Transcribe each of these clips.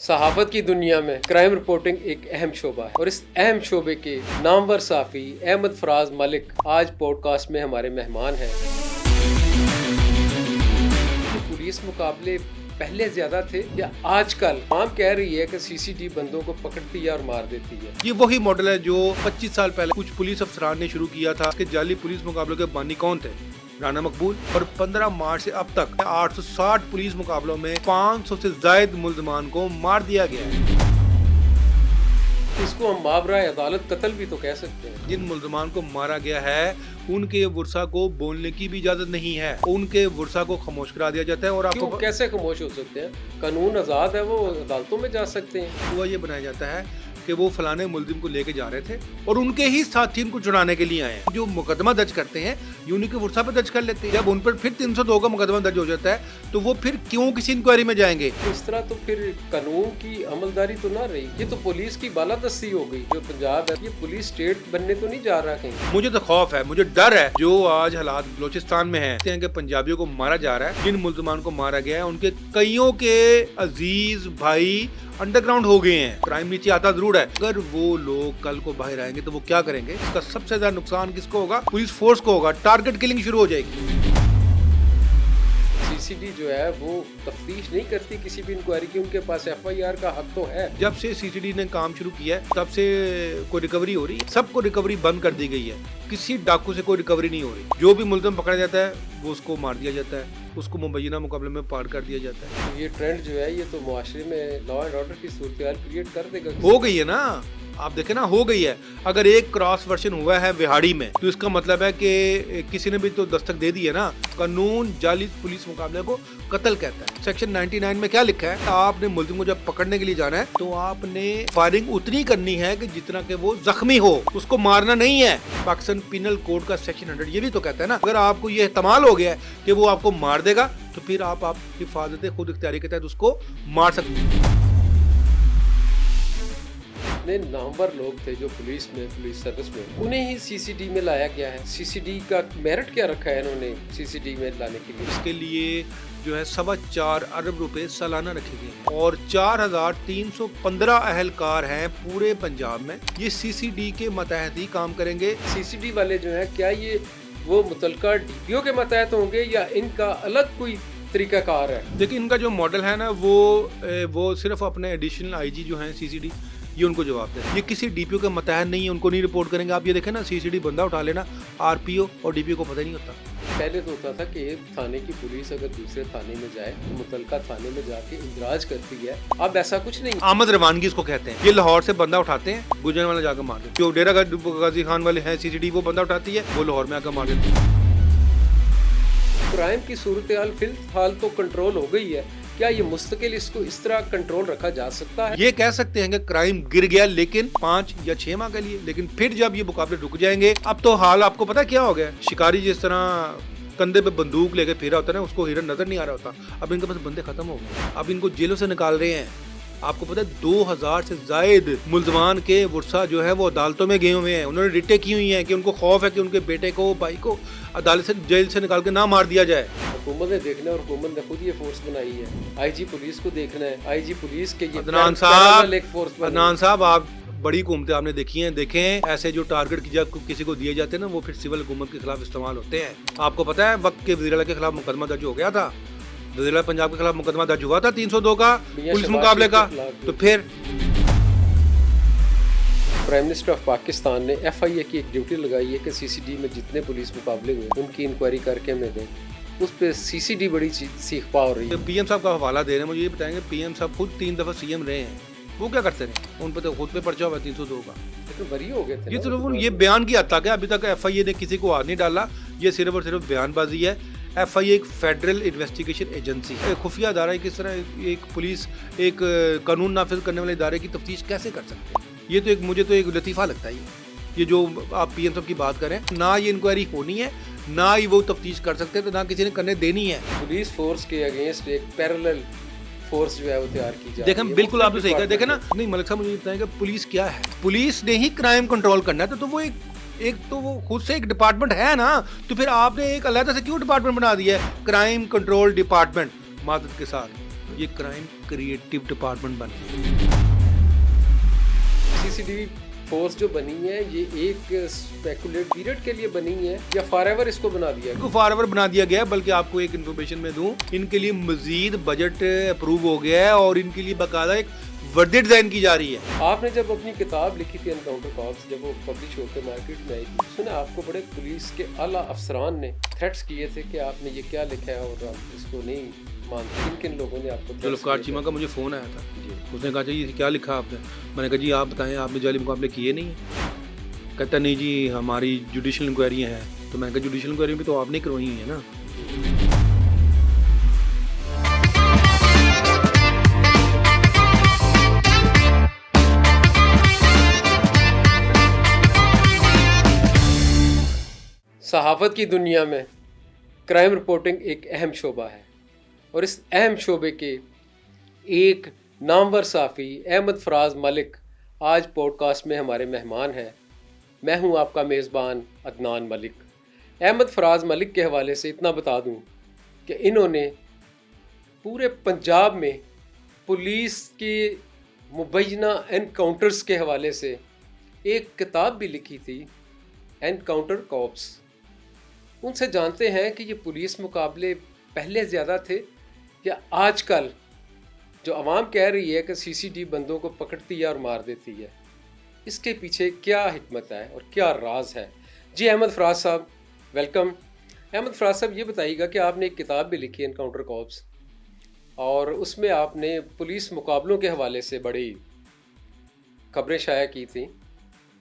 सहाफत की दुनिया में क्राइम रिपोर्टिंग एक अहम शोबा है और इस अहम शोबे के नामवर साफ़ी अहमद फराज मलिक आज पॉडकास्ट में हमारे मेहमान हैं। पुलिस मुकाबले पहले ज्यादा थे या आजकल आम कह रही है कि सीसीडी बंदों को पकड़ती है और मार देती है। ये वही मॉडल है जो 25 साल पहले कुछ पुलिस अफसरान ने शुरू किया था। इसके जाली पुलिस मुकाबलों के बानी कौन थे? राना मकबूल। और 15 मार्च से अब तक 860 पुलिस मुकाबलों में 500 से ज्यादा मुल्ज़मान को मार दिया गया है। इसको हम मावरा अदालत कत्ल भी तो कह सकते हैं। जिन मुल्ज़मान को मारा गया है उनके वर्षा को बोलने की भी इजाजत नहीं है, उनके वर्षा को खामोश करा दिया जाता है। और आपको कैसे खामोश हो सकते हैं? कानून आज़ाद है, वो अदालतों में जा सकते हैं। हुआ ये बनाया जाता है कि वो फलाने मुल्जिम को लेके जा रहे थे और उनके ही साथी उनको छुड़ाने के लिए आए हैं। जो मुकदमा दर्ज करते हैं यूनिक के वर्षा पे दर्ज कर लेते हैं। जब उन पर फिर 302 का मुकदमा दर्ज हो जाता है तो वो फिर क्यों किसी इंक्वायरी में जाएंगे? इस तरह तो फिर कानून की अमलदारी तो ना रही। ये तो पुलिस की बालादस्ती हो गई। जो पंजाब है ये पुलिस स्टेट बनने तो नहीं जा रहा कहीं। मुझे तो खौफ है, मुझे डर है। जो आज हालात बलोचिस्तान में है कि पंजाबियों को मारा जा रहा है, जिन मुल्ज़मान को मारा गया है उनके कईयों के अजीज भाई अंडरग्राउंड हो गए हैं। क्राइम नीचे आता जरूर है। अगर वो लोग कल को बाहर आएंगे तो वो क्या करेंगे? इसका सबसे ज्यादा नुकसान किसको होगा? पुलिस फोर्स को होगा। टारगेट किलिंग शुरू हो जाएगी। सीसीडी जो है वो तफ्तीश नहीं करती किसी भी इंक्वायरी की। उनके पास एफआईआर का हक तो है। जब से सीसीडी ने काम शुरू किया है तब से कोई रिकवरी हो रही है। सबको रिकवरी बंद कर दी गई है। किसी डाकू से कोई रिकवरी नहीं हो रही। जो भी मुल्ज़िम पकड़ा जाता है वो उसको मार दिया जाता है, उसको मुबैना मुकाबले में पार कर दिया जाता है। तो ये ट्रेंड जो है ये तो मुआशरे में लॉ एंड ऑर्डर की सूरत क्रिएट कर देगा। हो गई है ना, आप देखें ना, हो गई है। अगर एक क्रॉस वर्जन हुआ है विहाड़ी में तो इसका मतलब है कि किसी ने भी तो दस्तक दे दी है ना। कानून जाली पुलिस मुकाबले को कत्ल कहता है। सेक्शन 99 में क्या लिखा है? आपने मुल्ज़िम को जब पकड़ने के लिए जाना है तो आपने फायरिंग उतनी करनी है कि जितना कि वो जख्मी हो, उसको मारना नहीं है। पाकिस्तान पिनल कोड का सेक्शन 100 ये भी तो कहता है ना, अगर आपको ये एहतमाल हो गया है कि वो आपको मार देगा तो फिर आप हिफाजत खुद इख्तियारी के तहत उसको मार सकते हैं। नामवर लोग थे जो पुलिस सर्विस में, उन्हें ही सीसीडी में लाया गया है। सीसीडी का मेरिट क्या रखा है इन्होंने सीसीडी में लाने के लिए? इसके लिए जो है 4.25 अरब रुपए सालाना रखे गए हैं और 4315 अहलकार हैं पूरे पंजाब में। ये सीसीडी के मतहत ही काम करेंगे। सीसीडी वाले जो है क्या ये वो मुतलका डीपीओ के मतहत होंगे या इनका अलग कोई तरीकाकार है? देखिए इनका जो मॉडल है ना वो सिर्फ अपने एडिशनल आईजी जो है सीसीडी ये उनको जवाब दे। ये किसी डीपीओ के मतहत नहीं है, उनको नहीं रिपोर्ट करेंगे। आप ये देखें ना, सीसीडी बंदा उठा लेना, आरपीओ और डीपीओ को पता नहीं होता। पहले तो होता था कि एक थाने की पुलिस अगर दूसरे थाने में जाए तो मुतलका थाने में जाके इंदराज करती है। अब ऐसा कुछ नहीं। आमद रवानगी इसको कहते हैं। ये लाहौर से बंदा उठाते हैं, गुजरावाला जाकर मार देते। जो डेरा गाजी खान वाले हैं सीसीडी वो बंदा उठाती है, वो लाहौर में आकर मार देते हैं। क्राइम की सूरत हाल फिलहाल तो कंट्रोल हो गई है। क्या ये मुस्तकिल इसको इस तरह कंट्रोल रखा जा सकता है? ये कह सकते हैं कि क्राइम गिर गया लेकिन 5 या 6 माह के लिए, लेकिन फिर जब ये मुकाबले रुक जाएंगे। अब तो हाल आपको पता क्या हो गया? शिकारी जिस तरह कंधे पे बंदूक लेके फिरा होता है ना, उसको हिरन नजर नहीं आ रहा होता। अब इनके पास बंदे खत्म हो गए। अब इनको जेलों से निकाल रहे हैं। आपको पता है 2000 से ज्यादा मुल्ज़मान के वर्षा जो है वो अदालतों में गए हुए हैं। उन्होंने रिटें की हुई हैं कि उनको खौफ है कि उनके बेटे को भाई को अदालत से जेल से निकाल के ना मार दिया जाए। हुकूमत ने देखना है और हुकूमत ने खुद ये फोर्स बनाई है। आईजी पुलिस को देखना है। आईजी पुलिस के ये अदनान साहब आप बड़ी हुकूमतें आपने देखी हैं, देखें ऐसे जो टारगेट किसी को दिए जाते हैं ना वो फिर सिविल हुकूमत के खिलाफ इस्तेमाल होते हैं। आपको पता है वक्त के वज़ीर आला के खिलाफ मुकदमा दर्ज हो गया था। वज़ीर आला पंजाब के खिलाफ मुकदमा दर्ज हुआ था 302 का पुलिस मुकाबले का। तो फिर प्राइम मिनिस्टर ऑफ पाकिस्तान ने एफआईए की एक ड्यूटी लगाई है कि सीसीडी में जितने पुलिस मुकाबले हुए उनकी इंक्वायरी करके हमें दें। उस पे सीसीडी बड़ी सीख पा रही है। पीएम साहब का हवाला दे रहे हैं। मुझे ये बताएंगे पीएम साहब खुद 3 दफा सीएम रहे हैं, वो क्या करते रहे? उन पर तो खुद पे पर्चा हुआ 302 का। तो बरी हो गए थे। ये तो ये बयान की हद तक है। अभी तक एफआईए ने किसी को हाथ नहीं डाला। ये सिर्फ और सिर्फ बयानबाजी है। एफआईए एक फेडरल इन्वेस्टिगेशन एजेंसी है, खुफिया अदारा है। किस तरह एक पुलिस एक कानून नाफिज करने वाले इदारे की तफ्तीश कैसे कर सकते हैं? ये तो मुझे तो एक लतीफ़ा लगता है। ये जो आप पीएम साहब की बात करें, ना ये इंक्वायरी होनी है, ना ही वो तफ्तीश कर सकते हैं, तो ना किसी ने करने देनी है। पुलिस फोर्स के अगेंस्ट एक पैरेलल फोर्स जो है वो तैयार की जाए। देखें बिल्कुल आपने सही कहा। देखें ना, नहीं मलिक साहब मुझे बताएं कि पुलिस क्या है? पुलिस ने ही क्राइम कंट्रोल करना है। तो वो एक तो वो खुद से एक डिपार्टमेंट है ना, तो फिर आपने एक अलग से क्यों डिपार्टमेंट बना दिया है? क्राइम कंट्रोल डिपार्टमेंट मादद के साथ ये क्राइम क्रिएटिव डिपार्टमेंट बन गया। सीसीटीवी फोर्स जो बनी है ये एक स्पेकुलेट पीरियड के लिए बनी है या फॉरएवर इसको बना दिया इनको फॉरएवर बना दिया गया है। बल्कि आपको एक इन्फॉर्मेशन में दूं, इनके लिए मजीद बजट अप्रूव हो गया है और इनके लिए बाकायदा एक वर्दी डिजाइन की जा रही है। आपने जब अपनी किताब लिखी थी एनकाउंटर कॉप्स, जब वो पब्लिश होकर मार्केट में आई थी, उसमें आपको बड़े पुलिस के आला अफसरान ने थ्रेट्स किए थे कि आपने ये क्या लिखा है और आप इसको नहीं मानते। किन किन लोगों ने आपको? जुल्फकार चीमा का मुझे फ़ोन आया था जी, उसने कहा ये क्या लिखा आपने? मैंने कहा जी आप बताएं, आपने जाली मुकाबले किए नहीं है? कहता नहीं जी हमारी जुडिशल इंक्वायरियाँ हैं। तो मैंने कहा जुडिशल इंक्वायरी भी तो आपने करवाई है ना। सहाफ़त की दुनिया में क्राइम रिपोर्टिंग एक अहम शोबा है और इस अहम शोबे के एक नामवर साफ़ी अहमद फराज मलिक आज पॉडकास्ट में हमारे मेहमान हैं। मैं हूं आपका मेज़बान अदनान मलिक। अहमद फराज मलिक के हवाले से इतना बता दूं कि इन्होंने पूरे पंजाब में पुलिस के मुबैना एनकाउंटर्स के हवाले से एक किताब भी लिखी थी, एनकाउंटर कॉप्स। उनसे जानते हैं कि ये पुलिस मुकाबले पहले ज़्यादा थे या आजकल जो आवाम कह रही है कि सीसीडी बंदों को पकड़ती है और मार देती है, इसके पीछे क्या हिकमत है और क्या राज है। जी अहमद फराज साहब, वेलकम। अहमद फराज साहब, ये बताइएगा कि आपने एक किताब भी लिखी है एनकाउंटर कॉप्स और उसमें आपने पुलिस मुकाबलों के हवाले से बड़ी खबरें शाया की थी।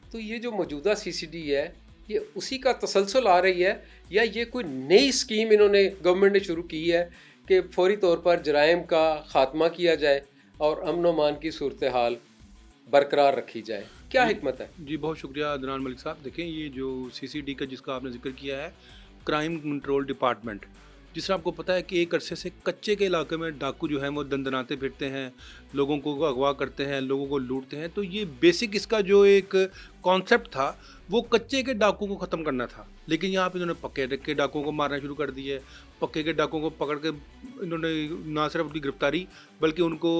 तो ये जो मौजूदा सीसीडी है ये उसी का तसलसल आ रही है या ये कोई नई स्कीम इन्होंने गवर्नमेंट ने शुरू की है कि फौरी तौर पर जराइम का ख़ात्मा किया जाए और अमन व अमान की सूरत हाल बरकरार रखी जाए? क्या हिकमत है? जी बहुत शुक्रिया अदनान मलिक साहब। देखें ये जो सीसीडी का जिसका आपने जिक्र किया है, क्राइम कंट्रोल डिपार्टमेंट, जिससे आपको पता है कि एक अरसे से कच्चे के इलाके में डाकू जो हैं वो दंदनाते फिरते हैं, लोगों को अगवा करते हैं, लोगों को लूटते हैं। तो ये बेसिक इसका जो एक कॉन्सेप्ट था वो कच्चे के डाकू को ख़त्म करना था, लेकिन यहाँ पे इन्होंने पक्के के डाकुओं को मारना शुरू कर दिया है। पक्के के डाकुओं को पकड़ के इन्होंने ना सिर्फ उनकी गिरफ्तारी बल्कि उनको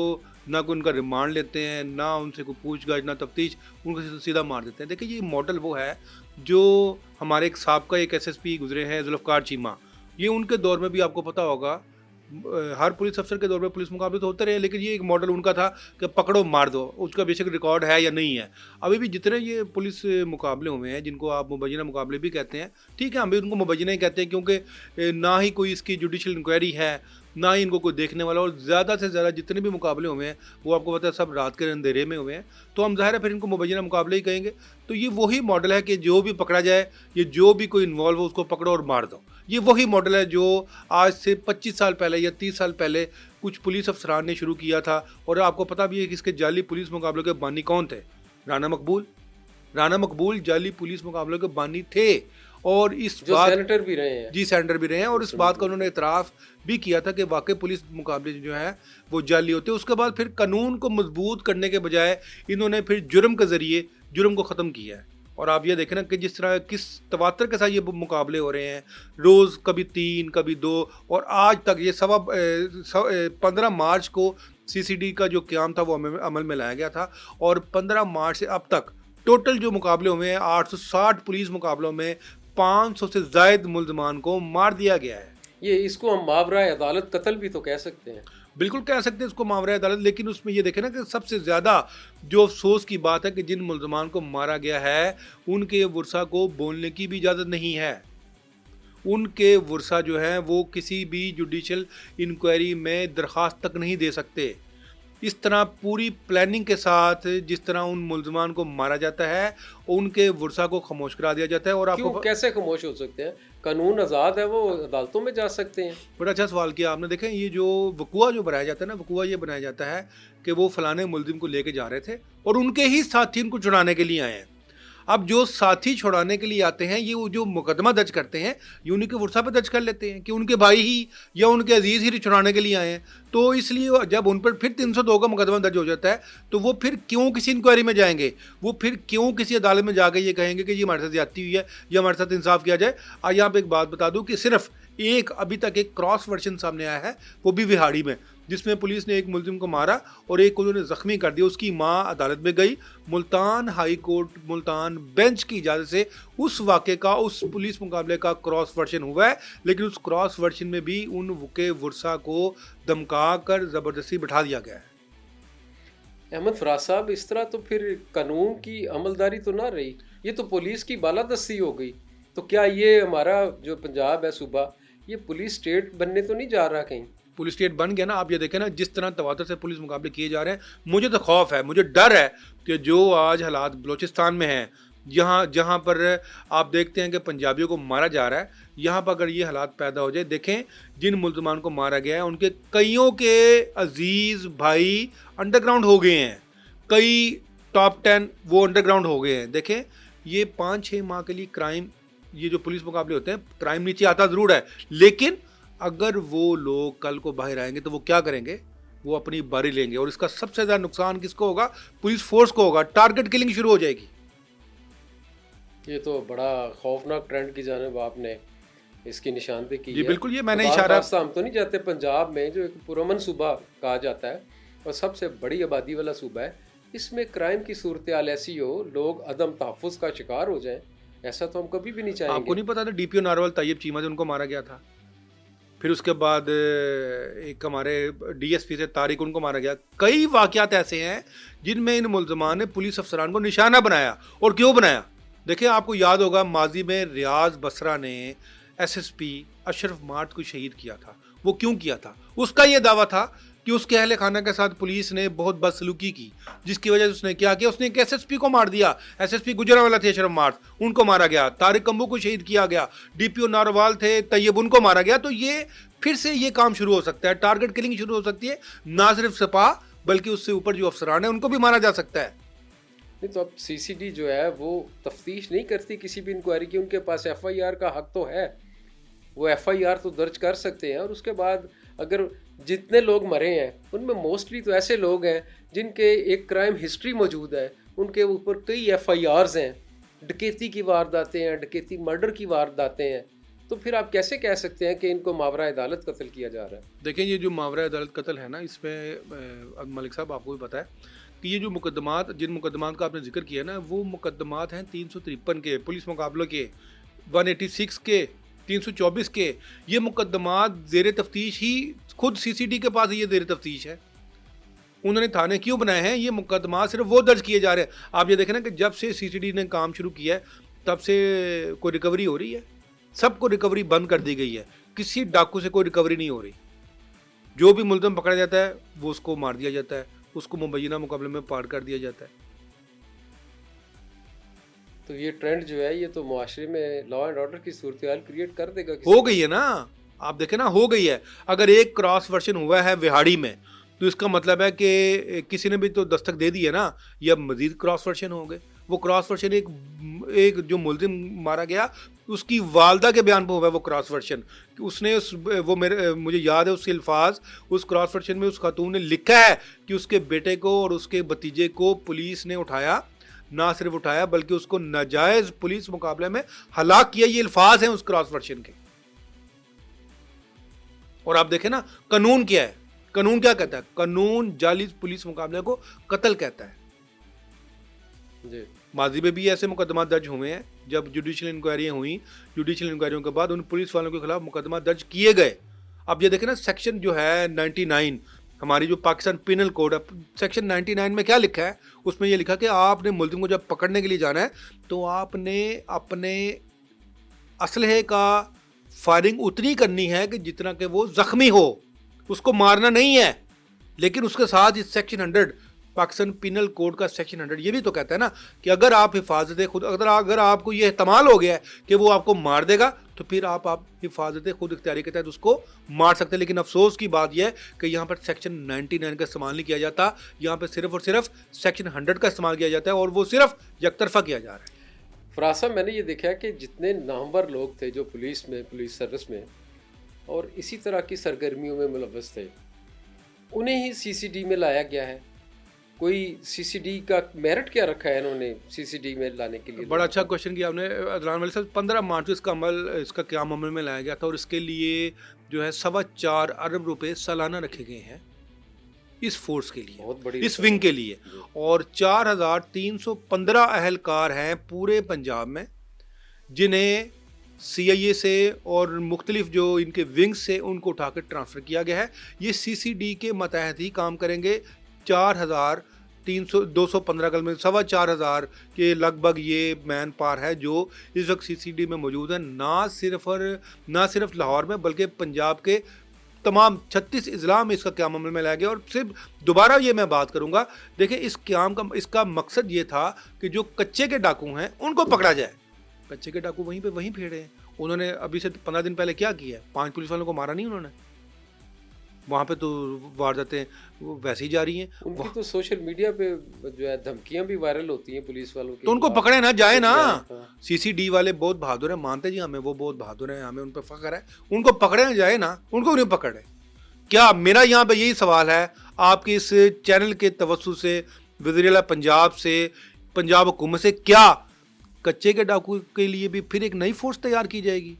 ना कोई उनका रिमांड लेते हैं, ना उनसे कोई पूछताछ ना तफ्तीश, उनको सीधा मार देते हैं। देखिए ये मॉडल वो है जो हमारे एक साहब एक SSP गुजरे हैं जुल्फकार चीमा, ये उनके दौर में भी आपको पता होगा, हर पुलिस अफसर के दौर में पुलिस मुकाबले तो होते रहे, लेकिन ये एक मॉडल उनका था कि पकड़ो मार दो। उसका बेशक रिकॉर्ड है या नहीं है, अभी भी जितने ये पुलिस मुकाबले हुए हैं जिनको आप मुबैना मुकाबले भी कहते हैं, ठीक है हम भी उनको मुबैना ही कहते हैं क्योंकि ना ही कोई इसकी जुडिशल इंक्वायरी है, ना ही इनको कोई देखने वाला, और ज़्यादा से ज़्यादा जितने भी मुकाबले हुए हैं वो आपको पता है सब रात के अंधेरे में हुए हैं। तो हम ज़ाहिर है फिर इनको मुबैना मुकाबले ही कहेंगे। तो ये वही मॉडल है कि जो भी पकड़ा जाए, ये जो भी कोई इन्वॉल्व हो उसको पकड़ो और मार दो। ये वही मॉडल है जो आज से 25 साल पहले या 30 साल पहले कुछ पुलिस अफसरान ने शुरू किया था। और आपको पता भी है कि इसके जाली पुलिस मुकाबलों के बानी कौन थे? राना मकबूल जाली पुलिस मुकाबलों के बानी थे और इस बात सेनेटर भी रहे हैं। जी सेनेटर भी रहे हैं और इस बात का उन्होंने इतराफ़ भी किया था कि वाकई पुलिस मुकाबले जो हैं वो जाली होते हैं। उसके बाद फिर कानून को मजबूत करने के बजाय इन्होंने फिर जुर्म के ज़रिए जुर्म को ख़त्म किया है। और आप ये देखें ना कि जिस तरह किस तवातर के साथ ये मुकाबले हो रहे हैं, रोज़ कभी 3 कभी 2, और आज तक ये 15 मार्च को सीसीडी का जो क़याम था वो अमल में लाया गया था और 15 मार्च से अब तक टोटल जो मुकाबले हुए हैं 860 पुलिस मुकाबलों में 500 से ज़ायद मुल्ज़मान को मार दिया गया है। ये इसको हम मावरा अदालत कत्ल भी तो कह सकते हैं। बिल्कुल कह सकते हैं इसको मावरा अदालत, लेकिन उसमें ये देखें ना कि सबसे ज़्यादा जो अफसोस की बात है कि जिन मुल्ज़मान को मारा गया है उनके वर्सा को बोलने की भी इजाज़त नहीं है। उनके वर्सा जो है वो किसी भी जुडिशल इंक्वायरी में दरख्वास्त तक नहीं दे सकते। इस तरह पूरी प्लानिंग के साथ जिस तरह उन मुल्ज़मान को मारा जाता है उनके वर्सा को खामोश करा दिया जाता है। और आपको कैसे खामोश हो सकते हैं? कानून आज़ाद है, वो अदालतों में जा सकते हैं। बड़ा अच्छा सवाल किया आपने। देखें ये जो वकुआ जो बनाया जाता है ना, वकुआ ये बनाया जाता है कि वो फलाने मुल्ज़िम को लेके जा रहे थे और उनके ही साथी उनको छुड़ाने के लिए आए हैं। अब जो साथी छुड़ाने के लिए आते हैं ये जो मुकदमा दर्ज करते हैं ये उन्हीं के वर्सा पर दर्ज कर लेते हैं कि उनके भाई ही या उनके अजीज़ ही छुड़ाने के लिए आए हैं। तो इसलिए जब उन पर फिर 302 का मुकदमा दर्ज हो जाता है तो वो फिर क्यों किसी इंक्वायरी में जाएंगे, वो फिर क्यों किसी अदालत में जाके ये कहेंगे कि ये हमारे साथ ज्यादती हुई है या हमारे साथ इंसाफ किया जाए। आज यहाँ पर एक बात बता दूँ कि सिर्फ एक अभी तक एक क्रॉस वर्जन सामने आया है, वो भी विहाड़ी में, जिसमें पुलिस ने एक मुलजिम को मारा और एक को उन्होंने जख्मी कर दिया। उसकी मां अदालत में गई, Multan high court Multan bench की इजाज़त से उस वाक़े का, उस पुलिस मुकाबले का क्रॉस वर्जन हुआ है, लेकिन उस क्रॉस वर्जन में भी उन के वर्सा को धमका कर ज़बरदस्ती बिठा दिया गया है। अहमद फराज साहब, इस तरह तो फिर कानून की अमलदारी तो ना रही, ये तो पुलिस की बालादस्ती हो गई। तो क्या ये हमारा जो पंजाब है सूबा, ये पुलिस स्टेट बनने तो नहीं जा रहा कहीं? पुलिस स्टेट बन गया ना। आप ये देखें ना, जिस तरह तवातर से पुलिस मुकाबले किए जा रहे हैं, मुझे तो खौफ है, मुझे डर है कि जो आज हालात बलूचिस्तान में हैं, जहाँ पर आप देखते हैं कि पंजाबियों को मारा जा रहा है, यहाँ पर अगर ये हालात पैदा हो जाए, देखें जिन मुल्ज़मान को मारा गया है उनके कईयों के अजीज़ भाई अंडरग्राउंड हो गए हैं, कई टॉप 10 वो अंडरग्राउंड हो गए हैं। देखें ये 5-6 माह के लिए क्राइम, ये जो पुलिस मुकाबले होते हैं, क्राइम नीचे आता ज़रूर है, लेकिन अगर वो लोग कल को बाहर आएंगे तो वो क्या करेंगे? वो अपनी बारी लेंगे और इसका सबसे ज़्यादा नुकसान किसको होगा? पुलिस फोर्स को होगा। टारगेट किलिंग शुरू हो जाएगी। ये तो बड़ा खौफनाक ट्रेंड की जानिब आपने इसकी निशानदेही की जी है। बिल्कुल, ये मैंने तो इशारा, हम तो नहीं चाहते पंजाब में, जो एक पुरअमन सूबा कहा जाता है और सबसे बड़ी आबादी वाला सूबा है, इसमें क्राइम की सूरत हाल ऐसी हो, लोग अदम तहफ़्फ़ुज़ का शिकार हो जाएं, ऐसा तो हम कभी भी नहीं चाहेंगे। आपको नहीं पता था डीपीओ नारवल तैयब चीमा जो उनको मारा गया था? फिर उसके बाद एक हमारे डीएसपी से तारिक, उनको मारा गया। कई वाक़यात ऐसे हैं जिनमें इन मुल्ज़मान ने पुलिस अफसरान को निशाना बनाया। और क्यों बनाया? देखिए आपको याद होगा माजी में रियाज बसरा ने एसएसपी अशरफ मार्ट को शहीद किया था। वो क्यों किया था? उसका ये दावा था कि उसके अहले खाना के साथ पुलिस ने बहुत बदसलूकी की, जिसकी वजह से उसने क्या किया, उसने एक एसएसपी को मार दिया। एसएसपी गुजरांवाला थे अशरफ मार्ट, उनको मारा गया। तारिक कंबू को शहीद किया गया। डीपीओ नारोवाल थे तैयब, उनको मारा गया। तो ये फिर से ये काम शुरू हो सकता है, टारगेट किलिंग शुरू हो सकती है। ना सिर्फ सिपाह बल्कि उससे ऊपर जो अफसरान है उनको भी मारा जा सकता है। नहीं तो अब सीसीडी जो है वो तफ्तीश नहीं करती किसी भी इंक्वायरी की, उनके पास एफआईआर का हक तो है, वो एफआईआर तो दर्ज कर सकते हैं। और उसके बाद अगर जितने लोग मरे हैं उनमें मोस्टली तो ऐसे लोग हैं जिनके एक क्राइम हिस्ट्री मौजूद है, उनके ऊपर कई एफआईआर्स हैं, डकैती की वारदातें हैं, डकैती मर्डर की वारदातें हैं। तो फिर आप कैसे कह सकते हैं कि इनको मावरा अदालत कत्ल किया जा रहा है? देखें ये जो मावरा अदालत कत्ल है ना, इसमें मलिक साहब आपको भी पता है कि ये जो मुकदमात, जिन मुकदमात का आपने जिक्र किया ना, वो मुकदमात हैं 353 के, पुलिस मुकाबलों के 186 के, 324 के। ये मुकदमात ज़ेर तफ्तीश ही, खुद सीसीडी के पास ये ज़ेर तफ्तीश है। उन्होंने थाने क्यों बनाए हैं? ये मुकदमात सिर्फ वो दर्ज किए जा रहे हैं। आप ये देखें ना कि जब से सीसीडी ने काम शुरू किया है तब से कोई रिकवरी हो रही है? सबको रिकवरी बंद कर दी गई है। किसी डाकू से कोई रिकवरी नहीं हो रही। जो भी मुलज़िम पकड़ा जाता है वो उसको मार दिया जाता है, उसको मुबैना मुकाबले में पार कर दिया जाता है। तो ये ट्रेंड जो है ये तो मुआशरे में लॉ एंड ऑर्डर की सूरत हाल क्रिएट कर देगा। हो गई है ना, आप देखें ना, हो गई है। अगर एक क्रॉस वर्जन हुआ है विहाड़ी में तो इसका मतलब है कि किसी ने भी तो दस्तक दे दी है ना, या मजीद क्रॉस वर्जन हो गए। वो क्रॉस वर्जन एक जो मुलजिम मारा गया उसकी वालदा के बयान पर हुआ है वो क्रॉस वर्जन। उसने मुझे याद है उसके अल्फाज, उस क्रॉस वर्जन में उस खातून ने लिखा है कि उसके बेटे को और उसके भतीजे को पुलिस ने उठाया, ना सिर्फ उठाया बल्कि उसको नाजायज पुलिस मुकाबले में हलाक किया। ये अल्फाज हैं उस क्रॉस वर्जन के। और आप देखें ना कानून क्या है, कानून क्या कहता है? कानून जाली पुलिस मुकाबले को कत्ल कहता है। जी माजी में भी ऐसे मुकदमा दर्ज हुए हैं। जब जुडिशल इंक्वायरियाँ हुई, जुडिशल इंक्वायरियों के बाद उन पुलिस वालों के खिलाफ मुकदमा दर्ज किए गए। अब ये देखें ना, सेक्शन जो है 99, हमारी जो पाकिस्तान पिनल कोड है, सेक्शन 99 में क्या लिखा है? उसमें ये लिखा कि आपने मुलजिम को जब पकड़ने के लिए जाना है तो आपने अपने असलहे का फायरिंग उतनी करनी है कि जितना कि वो जख्मी हो, उसको मारना नहीं है। लेकिन उसके साथ इस सेक्शन 100 पाकिस्तान पिनल कोड का सेक्शन 100 ये भी तो कहता है ना कि अगर आप हिफाजत खुद, अगर आपको ये एहतमाल हो गया है कि वो आपको मार देगा तो फिर आप हिफाजत खुद इख्तियारी के तहत उसको मार सकते हैं। लेकिन अफसोस की बात यह है कि यहाँ पर सेक्शन 99 का इस्तेमाल नहीं किया जाता, यहाँ पर सिर्फ और सिर्फ सेक्शन 100 का इस्तेमाल किया जाता है और वो सिर्फ यकतरफा किया जा रहा है। फराज साहब, मैंने ये देखा है कि जितने नामवर लोग थे जो पुलिस में, पुलिस सर्विस में और इसी तरह की सरगर्मियों में मुलव्वस थे, उन्हें ही सीसीडी में लाया गया है। कोई सीसीडी का मेरिट क्या रखा है इन्होंने सीसीडी में लाने के लिए? बड़ा अच्छा क्वेश्चन किया आपने अदनान मलिक साहब। 15 मार्च को इसका क़याम अमल में लाया गया था और इसके लिए जो है 4.25 अरब रुपए सालाना रखे गए हैं। इस फोर्स के लिए, बहुत बड़ी इस विंग के लिए। और 4315 अहलकार हैं पूरे पंजाब में जिन्हें CIA से और मुख्तलिफ जो इनके विंग्स से उनको उठा कर ट्रांसफ़र किया गया है। ये CCD के मतहत ही काम करेंगे। 215 कल में 4,500 के लगभग ये मैन पावर है जो इस वक्त CCD में मौजूद है, ना सिर्फ लाहौर में बल्कि पंजाब के तमाम 36 अजला में इसका क़याम अमल में लाया गया। और सिर्फ दोबारा ये मैं बात करूँगा, देखिए इस क़याम का इसका मकसद ये था कि जो कच्चे के डाकू हैं उनको पकड़ा जाए। कच्चे के डाकू वहीं फेड़े हैं। उन्होंने अभी से 15 दिन पहले क्या किया है, 5 पुलिस वालों को मारा नहीं उन्होंने। वहाँ पे तो वारदातें वैसे ही जा रही हैं। उनकी तो सोशल मीडिया पे जो है धमकियां भी वायरल होती हैं पुलिस वालों की, तो उनको पकड़े ना जाए ना। हाँ। CCD वाले बहुत बहादुर हैं, मानते जी हमें, वो बहुत बहादुर हैं, हमें उन पर फख्र है। उनको पकड़े ना जाए ना, उनको नहीं पकड़े। क्या मेरा यहाँ पे यही सवाल है आपके इस चैनल के तवज्जो से, वज़ीर-ए-आला पंजाब से, पंजाब हुकूमत से, क्या कच्चे के डाकू के लिए भी फिर एक नई फोर्स तैयार की जाएगी?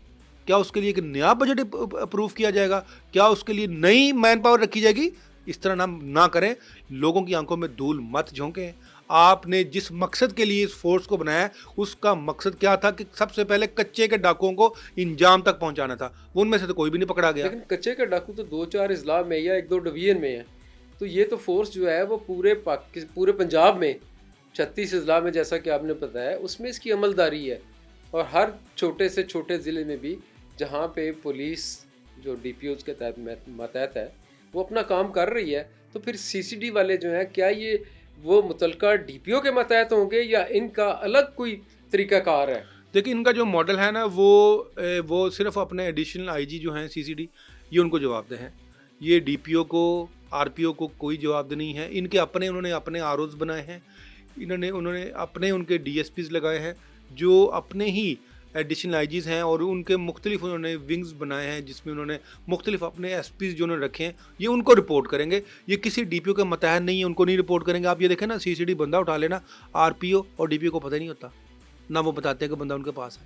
क्या उसके लिए एक नया बजट अप्रूव किया जाएगा? क्या उसके लिए नई मैन पावर रखी जाएगी? इस तरह ना करें, लोगों की आंखों में धूल मत झोंकें। आपने जिस मकसद के लिए इस फोर्स को बनाया उसका मकसद क्या था कि सबसे पहले कच्चे के डाकुओं को इंजाम तक पहुंचाना था। उनमें से तो कोई भी नहीं पकड़ा गया। लेकिन कच्चे के डाकू तो 2-4 अजला में या 1-2 डिवीजन में है, तो ये तो फोर्स जो है वो पूरे पंजाब में 36 अजला में, जैसा कि आपने बताया, उसमें इसकी अमलदारी है। और हर छोटे से छोटे ज़िले में भी जहाँ पे पुलिस जो DPOs के मातहत है वो अपना काम कर रही है, तो फिर CCD वाले जो हैं, क्या ये वो मुतलका DPO के मातहत होंगे या इनका अलग कोई तरीक़ाकार है? देखिए इनका जो मॉडल है ना वो सिर्फ अपने एडिशनल IG जो हैं CCD, ये उनको जवाबदेह हैं। ये DPO को, RPO को कोई जवाबदेह नहीं है। इनके उन्होंने अपने ROs बनाए हैं, उन्होंने अपने उनके DSPs लगाए हैं जो अपने ही एडिशनल IGs हैं, और उनके मुख्तलिफ उन्होंने विंग्स बनाए हैं जिसमें उन्होंने मुख्तलिफ अपने SPs जो उन्होंने रखे हैं, ये उनको रिपोर्ट करेंगे। ये किसी DPO के मतहत नहीं है, उनको नहीं रिपोर्ट करेंगे। आप ये देखें ना, CCD बंदा उठा लेना, RPO और DPO को पता ही नहीं होता, ना वो बताते हैं कि बंदा उनके पास है।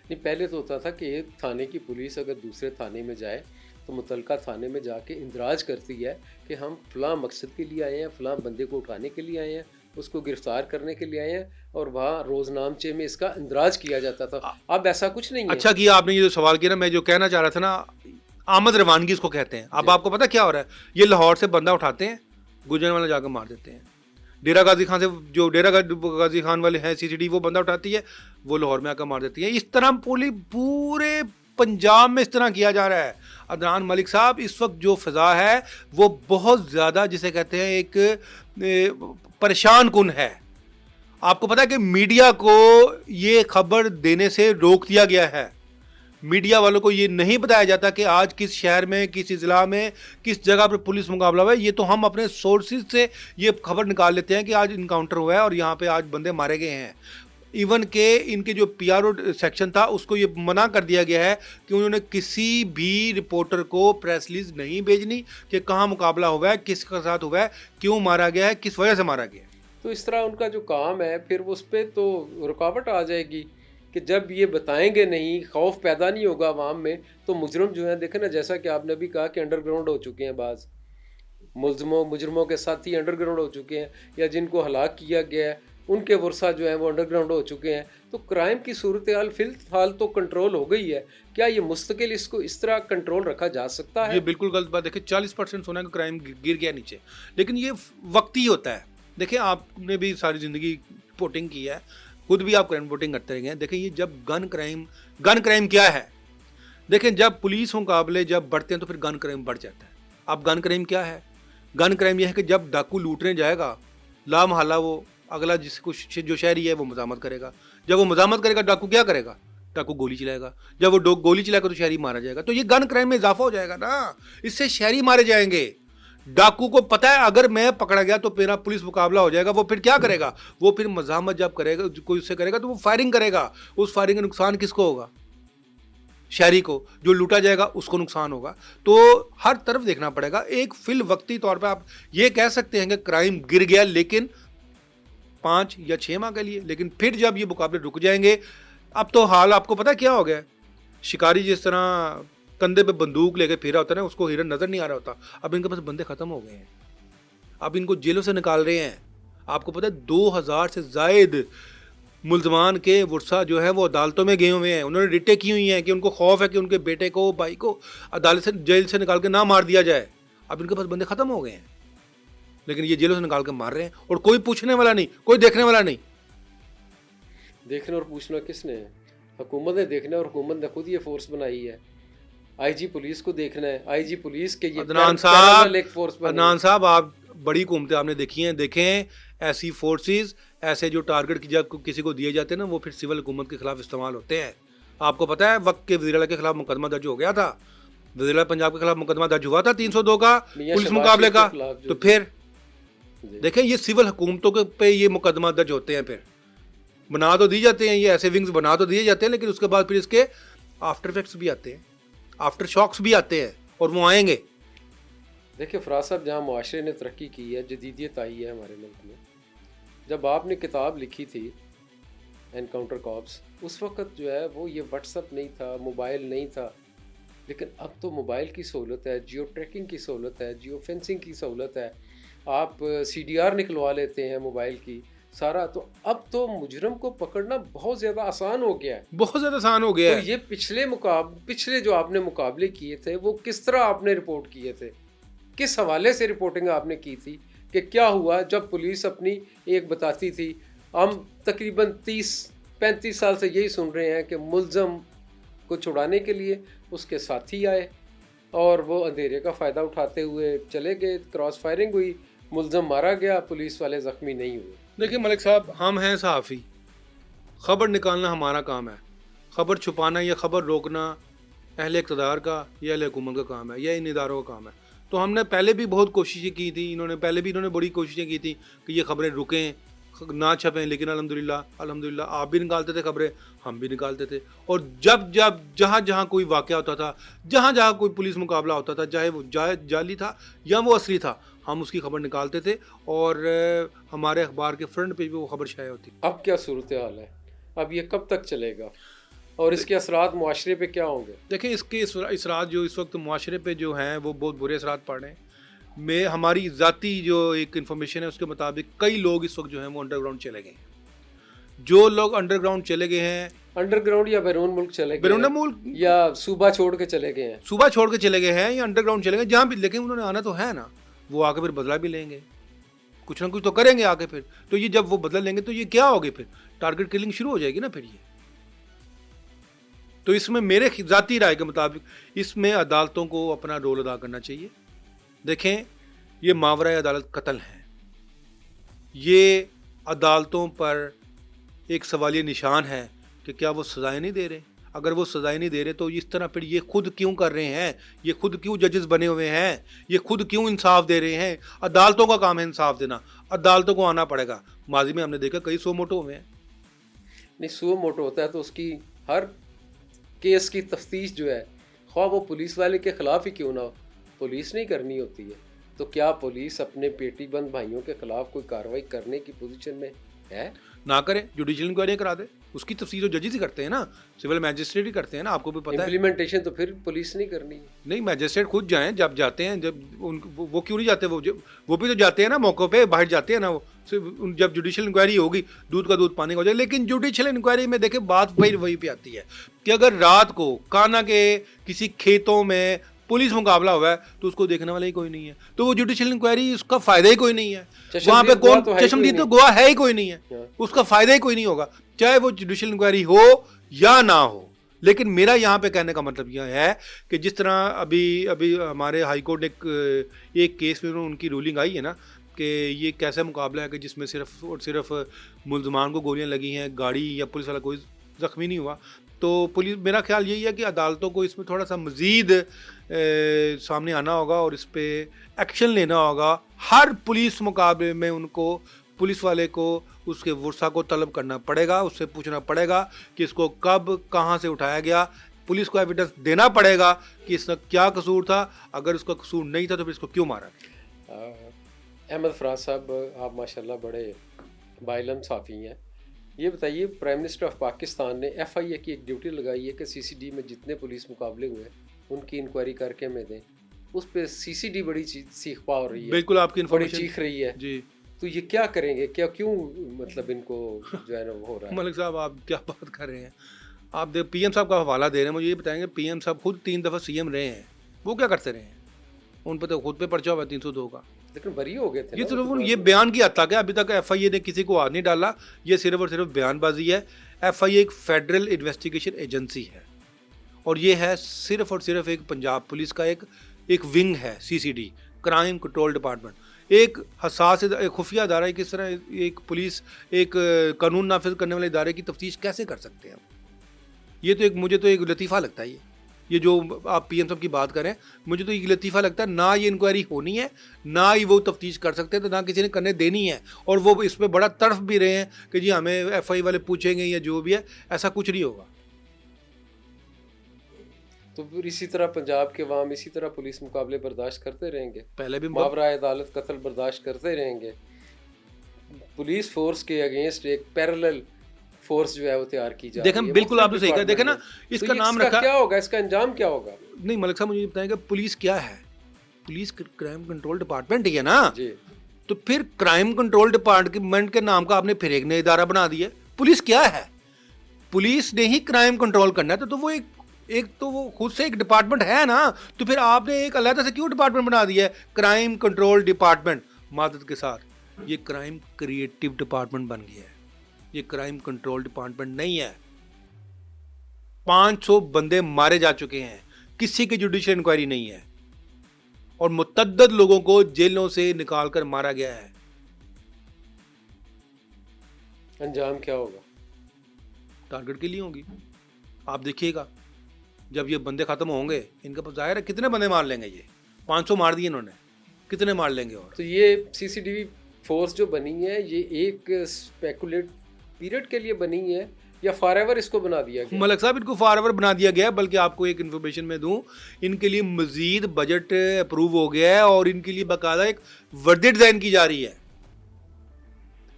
नहीं, पहले तो होता था कि एक थाने की पुलिस अगर दूसरे थाने में जाए तो मुतलका थाने में जाके इंदराज करती है कि हम फ़लाँ मकसद के लिए आए हैं, फ़लाँ बंदे को उठाने के लिए आए हैं, उसको गिरफ्तार करने के लिए आए हैं, और वहाँ रोज़नामचे में इसका इंदराज किया जाता था। अब ऐसा कुछ नहीं है। अच्छा किया आपने ये जो सवाल किया ना, मैं जो कहना चाह रहा था ना, आमद रवानगी इसको कहते हैं। अब आपको पता क्या हो रहा है, ये लाहौर से बंदा उठाते हैं, गुजरांवाला जाकर मार देते हैं। डेरा गाजी खान से, जो डेरा गाजी खान वाले हैं CCD, वो बंदा उठाती है, वो लाहौर में आकर मार देती है। इस तरह पूरे पंजाब में इस तरह किया जा रहा है। अदनान मलिक साहब, इस वक्त जो फ़िज़ा है वो बहुत ज़्यादा, जिसे कहते हैं, एक परेशान कुन है। आपको पता है कि मीडिया को ये खबर देने से रोक दिया गया है। मीडिया वालों को ये नहीं बताया जाता कि आज किस शहर में, किस ज़िला में, किस जगह पर पुलिस मुकाबला हुआ है। ये तो हम अपने सोर्सेज से ये खबर निकाल लेते हैं कि आज इनकाउंटर हुआ है और यहाँ पे आज बंदे मारे गए हैं। इवन के इनके जो PRO सेक्शन था उसको ये मना कर दिया गया है कि उन्होंने किसी भी रिपोर्टर को प्रेस रिलीज नहीं भेजनी कि कहाँ मुकाबला हुआ है, किसके साथ हुआ है, क्यों मारा गया है, किस वजह से मारा गया है। तो इस तरह उनका जो काम है, फिर उस पर तो रुकावट आ जाएगी कि जब ये बताएंगे नहीं, खौफ पैदा नहीं होगा आवाम में, तो मुजरम जो है, देखें ना, जैसा कि आपने अभी कहा कि अंडरग्राउंड हो चुके हैं, बाज़ मुजरमों के साथी अंडरग्राउंड हो चुके हैं, या जिनको हलाक किया गया है उनके वर्सा जो है वो अंडरग्राउंड हो चुके हैं। तो क्राइम की सूरत हाल फ़िलहाल तो कंट्रोल हो गई है। क्या ये मुस्तकिल इसको इस तरह कंट्रोल रखा जा सकता है? ये बिल्कुल गलत बात। देखिए 40% सोना का क्राइम गिर गया नीचे, लेकिन ये वक्ती होता है। देखिए आपने भी सारी ज़िंदगी रिपोर्टिंग की है, खुद भी आप क्राइम रिपोर्टिंग करते रहे हैं। देखिए ये जब गन क्राइम क्या है, देखें जब पुलिस मुकाबले जब बढ़ते हैं तो फिर गन क्राइम बढ़ जाता है। अब गन क्राइम क्या है? गन क्राइम यह है कि जब डाकू लूटने जाएगा, ला महला वो अगला जिसको जो शहरी है वो मजामत करेगा। जब वो मजामत करेगा, डाकू क्या करेगा? डाकू गोली चलाएगा। जब वो गोली चलाएगा तो शहरी मारा जाएगा। तो ये गन क्राइम में इजाफा हो जाएगा ना, इससे शहरी मारे जाएंगे। डाकू को पता है अगर मैं पकड़ा गया तो मेरा पुलिस मुकाबला हो जाएगा। वो फिर क्या करेगा? वो फिर मजामत जब करेगा, कोई उससे करेगा तो वो फायरिंग करेगा। उस फायरिंग का नुकसान किसको होगा? शहरी को। जो लूटा जाएगा उसको नुकसान होगा। तो हर तरफ देखना पड़ेगा। एक फिल वक्ती तौर पर आप ये कह सकते हैं कि क्राइम गिर गया, लेकिन 5 या 6 माह के लिए, लेकिन फिर जब ये मुकाबले रुक जाएंगे। अब तो हाल आपको पता क्या हो गया? शिकारी जिस तरह कंधे पे बंदूक लेके फिरा होता है ना, उसको हिरन नजर नहीं आ रहा होता। अब इनके पास बंदे खत्म हो गए हैं। अब इनको जेलों से निकाल रहे हैं। आपको पता है 2000 से जायद मुल्जमान के वर्सा जो है वो अदालतों में गए हुए हैं। उन्होंने रिटें की हुई हैं कि उनको खौफ है कि उनके बेटे को, भाई को अदालत से, जेल से निकाल के ना मार दिया जाए। अब इनके पास बंदे खत्म हो गए हैं, लेकिन ये जेलों से निकाल के मार रहे हैं और कोई पूछने वाला नहीं, कोई देखने वाला नहीं। देखना और पूछना किसने है? हुकूमत ने देखना, और हुकूमत ने खुद ये फोर्स बनाई है। आईजी पुलिस को देखना है, आईजी पुलिस के ये अदनान साहब आप बड़ी हुकूमतें आपने देखी हैं, देखें ऐसी फोर्सेस, ऐसे जो टारगेट की जब किसी को दिए जाते हैं ना, वो फिर सिविल हुकूमत के खिलाफ इस्तेमाल होते हैं। आपको पता है वक्त के वज़ीर आला के खिलाफ मुकदमा दर्ज हो गया था, वज़ीर आला पंजाब के खिलाफ मुकदमा दर्ज हुआ था 302 का पुलिस मुकाबले का। तो फिर देखें ये सिविल हुकूमतों के पे ये मुकदमा दर्ज होते हैं, फिर बना तो दी जाते हैं, ये ऐसे विंग्स बना तो दिए जाते हैं, लेकिन उसके बाद फिर इसके आफ्टर इफेक्ट्स भी आते हैं, आफ्टर शॉक्स भी आते हैं, और वो आएंगे। देखिए फराज साहब, जहाँ मुआशरे ने तरक्की की है, जदीदियत आई है हमारे मुल्क में। जब आपने किताब लिखी थी एनकाउंटर कॉप्स, उस वक्त जो है वो ये व्हाट्सअप नहीं था, मोबाइल नहीं था, लेकिन अब तो मोबाइल की सहूलत है, जियो ट्रैकिंग की सहूलत है, जियो फेंसिंग की सहूलत है, आप CDR निकलवा लेते हैं मोबाइल की सारा। तो अब तो मुजरम को पकड़ना बहुत ज़्यादा आसान हो गया है, बहुत ज़्यादा आसान हो गया तो है। ये पिछले जो आपने मुकाबले किए थे वो किस तरह आपने रिपोर्ट किए थे, किस हवाले से रिपोर्टिंग आपने की थी कि क्या हुआ जब पुलिस अपनी एक बताती थी? हम तकरीबन 30-35 साल से यही सुन रहे हैं कि मुल्ज़म को छुड़ाने के लिए उसके साथी आए और वो अंधेरे का फ़ायदा उठाते हुए चले गए, क्रॉस फायरिंग हुई, मुल्ज़म मारा गया, पुलिस वाले ज़ख्मी नहीं हुए। देखिए मलिक साहब, हम हैं सहाफ़ी, ख़बर निकालना हमारा काम है, ख़बर छुपाना या ख़बर रोकना अहले इक़्तिदार का या अहले हुकूमत का काम है, या इन इदारों का काम है। तो हमने पहले भी बहुत कोशिशें की थी, इन्होंने बड़ी कोशिशें की थी कि ये ख़बरें रुकें, ना छपें, लेकिन अल्हम्दुलिल्लाह आप भी निकालते थे खबरें, हम भी निकालते थे। और जब जहाँ कोई वाक़या होता था, जहाँ कोई पुलिस मुकाबला होता था, चाहे वो जाली था या वो असली था, हम उसकी खबर निकालते थे और हमारे अखबार के फ्रंट पेज पे वो खबर शाया होती। अब क्या सूरत हाल है? अब ये कब तक चलेगा और इसके असरात मुआशरे पे क्या होंगे? देखिए इसके असरात जो इस वक्त मुआशरे पे जो हैं वो बहुत बुरे असरात पड़ रहे हैं। में हमारी ज़ाती जो एक इन्फॉर्मेशन है उसके मुताबिक कई लोग इस वक्त जो हैं वो अंडरग्राउंड चले गए हैं। जो लोग अंडरग्राउंड चले गए हैं, अंडरग्राउंड या बैरून मुल्क चले गए, बैरून मुल्क या सूबा छोड़ के चले गए हैं, सूबा छोड़ के चले गए हैं या अंडरग्राउंड चले गए, जहाँ भी, लेकिन उन्होंने आना तो है ना, वो आके फिर बदला भी लेंगे, कुछ ना कुछ तो करेंगे आके फिर। तो ये जब वो बदला लेंगे तो ये क्या होगी, फिर टारगेट किलिंग शुरू हो जाएगी ना फिर ये। तो इसमें मेरे ज़ाती राय के मुताबिक इसमें अदालतों को अपना रोल अदा करना चाहिए। देखें ये मावरा अदालत कत्ल है, ये अदालतों पर एक सवालिया निशान है कि क्या वो सज़ाएं नहीं दे रहे। अगर वो सज़ाएं नहीं दे रहे तो इस तरह फिर ये खुद क्यों कर रहे हैं, ये खुद क्यों जजेस बने हुए हैं, ये खुद क्यों इंसाफ दे रहे हैं। अदालतों का काम है इंसाफ देना, अदालतों को आना पड़ेगा। माजी में हमने देखा कई सो मोटो हुए हैं। नहीं, सो मोटो होता है तो उसकी हर केस की तफ्तीश जो है, ख्वाह वो पुलिस वाले के ख़िलाफ़ ही क्यों ना हो, पुलिस नहीं करनी होती है। तो क्या पुलिस अपने पेटीबंद भाइयों के ख़िलाफ़ कोई कार्रवाई करने की पोजीशन में है? ना करें, जुडिशियल इंक्वायरी करा दे, उसकी तफ्सीर तो जजेस ही करते हैं ना, सिविल मैजिस्ट्रेट ही करते हैं ना, आपको भी पता है। इम्प्लीमेंटेशन तो फिर पुलिस नहीं करनी है। नहीं, मैजिस्ट्रेट खुद जाएं, जब जाते हैं, जब वो क्यों नहीं जाते, वो भी तो जाते हैं ना, मौक़ों पे बाहर जाते हैं ना वो। जब जुडिशियल इंक्वायरी होगी, दूध का दूध पानी का हो जाए। लेकिन जुडिशियल इंक्वायरी में देखें बात वही पे आती है कि अगर रात को काना के किसी खेतों में पुलिस मुकाबला हुआ है तो उसको देखने वाला ही कोई नहीं है, तो वो जुडिशियल इंक्वायरी उसका फायदा ही कोई नहीं है। वहाँ पे कौन चश्मदीद तो गवाह है ही कोई नहीं है, उसका फायदा ही कोई नहीं होगा, चाहे वो जुडिशियल इंक्वायरी हो या ना हो। लेकिन मेरा यहाँ पे कहने का मतलब यह है कि जिस तरह अभी हमारे हाई कोर्ट ने एक केस में उनकी रूलिंग आई है ना कि ये कैसा मुकाबला है कि जिसमें सिर्फ और सिर्फ मुल्ज़मान को गोलियाँ लगी हैं, गाड़ी या पुलिस वाला कोई ज़ख्मी नहीं हुआ। तो पुलिस, मेरा ख्याल यही है कि अदालतों को इसमें थोड़ा सा मज़ीद सामने आना होगा और इस पर एक्शन लेना होगा। हर पुलिस मुकाबले में उनको, पुलिस वाले को उसके वर्सा को तलब करना पड़ेगा, उससे पूछना पड़ेगा कि इसको कब कहाँ से उठाया गया, पुलिस को एविडेंस देना पड़ेगा कि इसका क्या कसूर था, अगर उसका कसूर नहीं था तो फिर इसको क्यों मारा। अहमद फराज साहब, आप माशाल्लाह बड़े बाइलम साफ़ी हैं। ये बताइए, प्राइम मिनिस्टर ऑफ पाकिस्तान ने FIA की एक ड्यूटी लगाई है कि CCD में जितने पुलिस मुकाबले हुए उनकी इंक्वायरी करके हमें दें। उस पे सीसीडी बड़ी चीख पा हो रही है, बिल्कुल आपकी बड़ी इन्फॉर्मेशन चीख रही है। जी। तो ये क्या करेंगे, क्या क्यों मतलब इनको जो है ना वो हो रहा है? मलिक साहब आप क्या बात कर रहे हैं, आप देख पीएम साहब का हवाला दे रहे हैं, मुझे ये बताएंगे पीएम साहब खुद 3 दफ़ा सीएम रहे हैं, वो क्या करते रहे हैं? उन पर तो खुद पे पर्चा हुआ है 302 का। लेकिन बरी हो गए थे ये ना तो उसके बाद ये में। बयान की हद तक है, अभी तक एफआईए ने किसी को हाथ नहीं डाला, ये सिर्फ और सिर्फ बयानबाजी है। एफआईए एक फेडरल इन्वेस्टिगेशन एजेंसी है और ये है सिर्फ और सिर्फ एक पंजाब पुलिस का एक विंग है, सीसीडी, क्राइम कंट्रोल डिपार्टमेंट। एक हसास एक खुफिया अदारा, किस तरह एक पुलिस एक कानून नाफिज करने वाले इदारे की तफ्तीश कैसे कर सकते हैं? ये तो एक मुझे तो एक लतीफ़ा लगता है। ये जो आप पीएम साहब की बात करें, मुझे तो ये लतीफ़ा लगता है, ना ये इंक्वायरी होनी है, ना ही वो तफ्तीश कर सकते हैं, तो ना किसी ने करने देनी है। और वो इस पर बड़ा तड़फ भी रहे हैं कि जी हमें एफआई वाले पूछेंगे या जो भी है, ऐसा कुछ नहीं होगा। तो फिर इसी तरह पंजाब के अवाम इसी तरह पुलिस मुकाबले बर्दाश्त करते रहेंगे, पहले भी मावरा अदालत कत्ल बर्दाश्त करते रहेंगे, पुलिस फोर्स के अगेंस्ट एक पैरेलल फोर्स जो है वो तैयार की जा रही है। देखें बिल्कुल आपने सही कहा। देखें ना, इसका नाम रखा क्या होगा, इसका अंजाम क्या होगा? नहीं मलिक साहब, मुझे बताएंगे पुलिस क्या है? पुलिस क्राइम कंट्रोल डिपार्टमेंट ही है ना जी। तो फिर क्राइम कंट्रोल डिपार्टमेंट के नाम का आपने फिर एक नया इदारा बना दिया। पुलिस क्या है? पुलिस ने ही क्राइम कंट्रोल करना है, तो वो एक तो वो खुद से एक डिपार्टमेंट है ना, तो फिर आपने एक अलग से क्यों डिपार्टमेंट बना दिया है, क्राइम कंट्रोल डिपार्टमेंट? मादद के साथ ये क्राइम क्रिएटिव डिपार्टमेंट बन गया है, ये क्राइम कंट्रोल डिपार्टमेंट नहीं है। 500 बंदे मारे जा चुके हैं, किसी की जुडिशियल इंक्वायरी नहीं है और मुतअद्दिद लोगों को जेलों से निकालकर मारा गया है। अंजाम क्या होगा? टारगेट के लिए होंगी। आप देखिएगा जब ये बंदे खत्म होंगे, इनका पास जाहिर है कितने बंदे मार लेंगे। ये 500 मार दिए इन्होंने, कितने मार लेंगे? और तो ये सीसीटीवी फोर्स जो बनी है, ये एक स्पेकुलेट पीरियड के लिए बनी है या फॉरएवर इसको बना दिया गया? मलिक साहब, इनको फॉरएवर बना दिया गया है, बल्कि आपको एक इन्फॉर्मेशन में दूं, इनके लिए मजीद बजट अप्रूव हो गया है और इनके लिए बाकायदा एक वर्दी डिज़ाइन की जा रही है,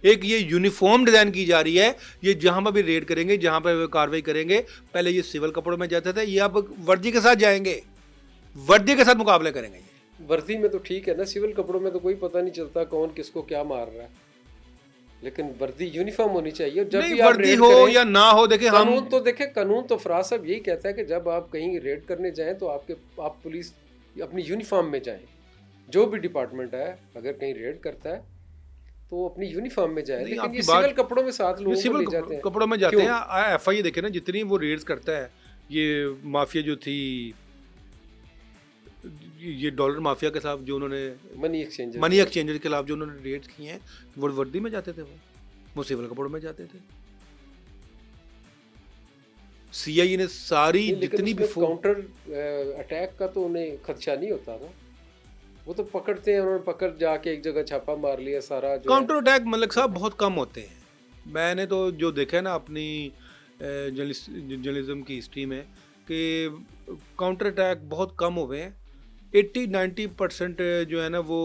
एक ये यूनिफॉर्म डिज़ाइन की जा रही है। ये जहां पर भी रेड करेंगे, जहां पर कार्रवाई करेंगे, पहले ये सिविल कपड़ों में जाते थे, ये अब वर्दी के साथ जाएंगे, वर्दी के साथ मुकाबले करेंगे। वर्दी में तो ठीक है ना, सिविल कपड़ों में तो कोई पता नहीं चलता कौन किसको क्या मार रहा है, लेकिन वर्दी यूनिफॉर्म होनी चाहिए। जब नहीं भी आप वर्दी रेड हो करें, या ना हो, देखिए कानून तो फराज साहब यही कहता है कि जब आप कहीं रेड करने जाएं तो आप पुलिस अपनी यूनिफॉर्म में जाएं। जो भी डिपार्टमेंट है अगर कहीं रेड करता है तो वो अपनी यूनिफॉर्म में जाए, लेकिन ये सिविल कपड़ों में साथ लोगों को ले जाते हैं। कपड़ों में जाते हैं। एफआईए देखे ना, जितनी वो रेड्स करता है, ये माफिया जो थी, ये डॉलर माफिया के साथ जो उन्होंने मनी एक्सचेंजर के खिलाफ जो उन्होंने रेड्स किए हैं, वो वर्दी में जाते थे, वो सिविल कपड़ों में जाते थे। सीआईए ने सारी जितनी भी काउंटर अटैक का तो उन्हें खदशा नहीं होता ना, वो तो पकड़ते हैं, उन्होंने पकड़ जाके एक जगह छापा मार लिया सारा। काउंटर अटैक मलिक साहब बहुत कम होते हैं। मैंने तो जो देखा है ना अपनी जर्नलिज्म की हिस्ट्री में, कि काउंटर अटैक बहुत कम हुए हैं। 80-90% जो है ना वो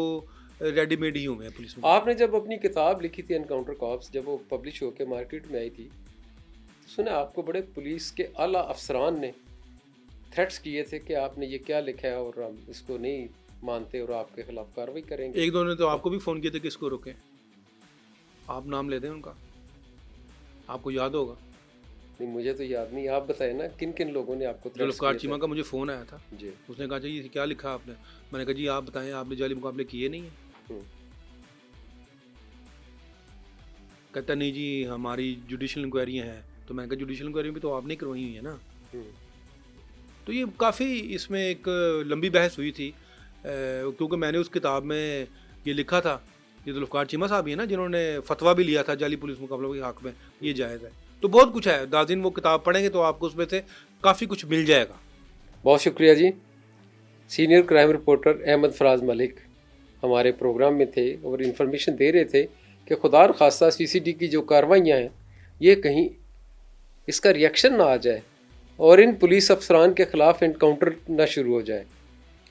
रेडीमेड ही हुए हैं पुलिस में। आपने जब अपनी किताब लिखी थी एनकाउंटर कॉप्स, जब वो पब्लिश होकर मार्केट में आई थी, तो सुना आपको बड़े पुलिस के आला अफसरान ने थ्रेट्स किए थे कि आपने ये क्या लिखा है और हम इसको नहीं मानते और आपके खिलाफ कार्रवाई करेंगे। एक दो ने तो आपको भी फ़ोन किए थे कि इसको रोकें, आप नाम ले दें उनका, आपको याद होगा। नहीं मुझे तो याद नहीं, आप बताएं ना किन किन लोगों ने आपको? जुल्फ़िकार चीमा का मुझे फ़ोन आया था जी, उसने कहा जी क्या लिखा आपने? मैंने कहा जी आप बताएं, आपने जाली मुकाबले किए नहीं है? कहता नहीं जी हमारी जुडिशल इंक्वायरियाँ हैं। तो मैंने कहा जुडिशल इंक्वायरी भी तो आपने करवाई हुई है ना। तो ये काफ़ी इसमें एक लंबी बहस हुई थी, क्योंकि मैंने उस किताब में ये लिखा था, ये जुल्फ़िकार चीमा साहब ही है ना जिन्होंने फतवा भी लिया था जाली पुलिस मुकाबलों के हक़ में, ये जायज़ है। तो बहुत कुछ है, नाज़रीन वो किताब पढ़ेंगे तो आपको उसमें से काफ़ी कुछ मिल जाएगा। बहुत शुक्रिया जी। Senior crime reporter Ahmad Faraz Malik हमारे प्रोग्राम में थे और इन्फॉर्मेशन दे रहे थे कि खुदा न खास्ता सीसीडी की जो कार्रवाइयाँ हैं, ये कहीं इसका रिएक्शन ना आ जाए और इन पुलिस अफसरान के ख़िलाफ़ इनकाउंटर ना शुरू हो जाए।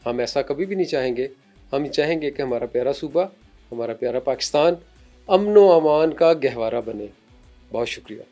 हम ऐसा कभी भी नहीं चाहेंगे। हम चाहेंगे कि हमारा प्यारा सूबा, हमारा प्यारा पाकिस्तान अमन व अमान का गहवारा बने। बहुत शुक्रिया।